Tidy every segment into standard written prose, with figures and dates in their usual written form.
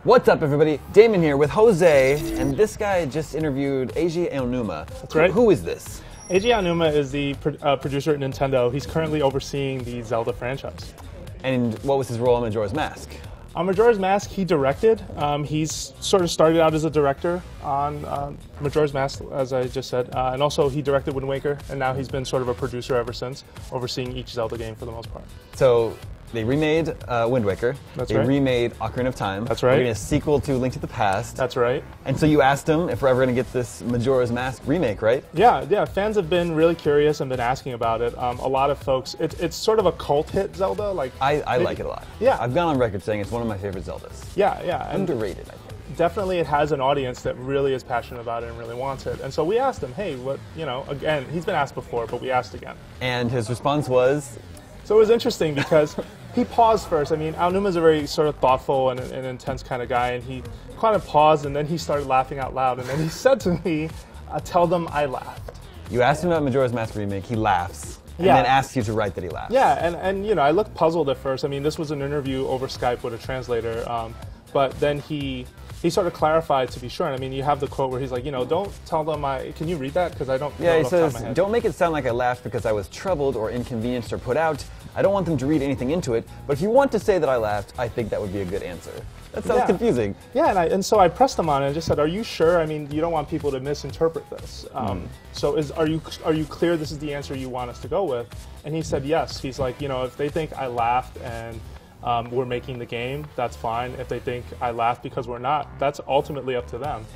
What's up, everybody? Damon here with Jose, and this guy just interviewed Eiji Aonuma. That's right. Who is this? Eiji Aonuma is the producer at Nintendo. He's currently overseeing the Zelda franchise. And what was his role in Majora's Mask? On Majora's Mask, he directed. He's sort of started out as a director on Majora's Mask, as I just said, and also he directed Wind Waker, and now he's been sort of a producer ever since, overseeing each Zelda game for the most part. So they remade Wind Waker. That's they right. remade Ocarina of Time. That's right. They made a sequel to Link to the Past. That's right. And so you asked him if we're ever going to get this Majora's Mask remake, right? Yeah. Fans have been really curious and been asking about it. A lot of folks, it's sort of a cult hit Zelda. Like I like it a lot. Yeah. I've gone on record saying it's one of my favorite Zeldas. Yeah. And Underrated, I think. definitely it has an audience that really is passionate about it and really wants it. And so we asked him, hey, again, he's been asked before, but we asked again. And his response was? So it was interesting because he paused first. I mean, Aonuma's a very sort of thoughtful and intense kind of guy, and he kind of paused, and then he started laughing out loud, and then he said to me, tell them I laughed. You asked him about Majora's Mask remake, he laughs, and Yeah. then asks you to write that he laughs. Yeah, and I looked puzzled at first. I mean, this was an interview over Skype with a translator, but then he sort of clarified to be sure. And I mean, you have the quote where he's like, don't tell them can you read that? Because I don't know Yeah, he it off the top of says, my head. don't make it sound like I laughed because I was troubled or inconvenienced or put out. I don't want them to read anything into it, but if you want to say that I laughed, I think that would be a good answer. That sounds confusing. Yeah, and so I pressed him on it and just said, are you sure? I mean, you don't want people to misinterpret this. So are you clear this is the answer you want us to go with? And he said yes. He's like, if they think I laughed and we're making the game, that's fine. If they think I laughed because we're not, that's ultimately up to them.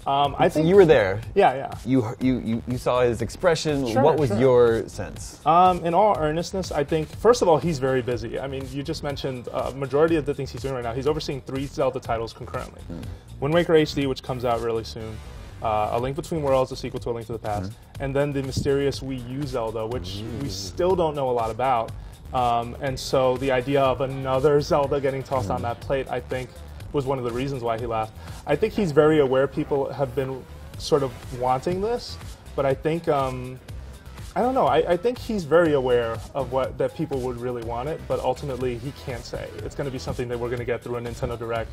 I think you were there. Yeah. You saw his expression. Sure, what was sure. your sense? In all earnestness, I think, first of all, he's very busy. I mean, you just mentioned majority of the things he's doing right now. He's overseeing 3 Zelda titles concurrently. Wind Waker HD, which comes out really soon. A Link Between Worlds, a sequel to A Link to the Past. And then the mysterious Wii U Zelda, which we still don't know a lot about. And so the idea of another Zelda getting tossed on that plate, I think, was one of the reasons why he laughed. I think he's very aware people have been sort of wanting this, but I think, I don't know, I think he's very aware of that people would really want it, but ultimately he can't say. It's going to be something that we're going to get through a Nintendo Direct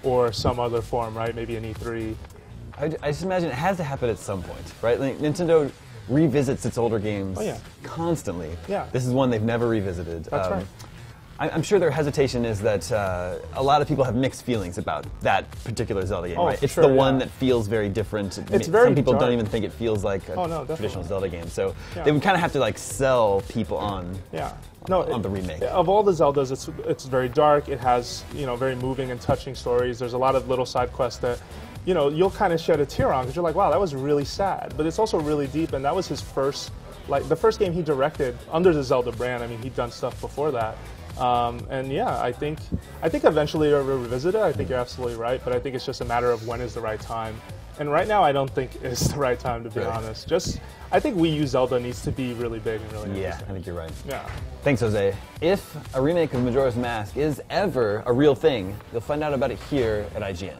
or some other form, right? Maybe an E3. I just imagine it has to happen at some point, right? Like, Nintendo revisits its older games constantly. Yeah. This is one they've never revisited. That's right. I'm sure their hesitation is that a lot of people have mixed feelings about that particular Zelda game, right? It's sure, the one that feels very different. It's very Some people dark. don't even think it feels like a traditional Zelda game. So they would kind of have to like sell people on the remake. Of all the Zeldas, it's very dark. It has very moving and touching stories. There's a lot of little side quests that you'll kind of shed a tear on because you're like, wow, that was really sad. But it's also really deep, and that was his first, the first game he directed under the Zelda brand. I mean, he'd done stuff before that. And yeah, I think eventually they'll revisit it. I think you're absolutely right, but I think it's just a matter of when is the right time. And right now, I don't think it's the right time, to be honest. I think Wii U Zelda needs to be really big and really interesting. I think you're right. Yeah. Thanks, Jose. If a remake of Majora's Mask is ever a real thing, you'll find out about it here at IGN.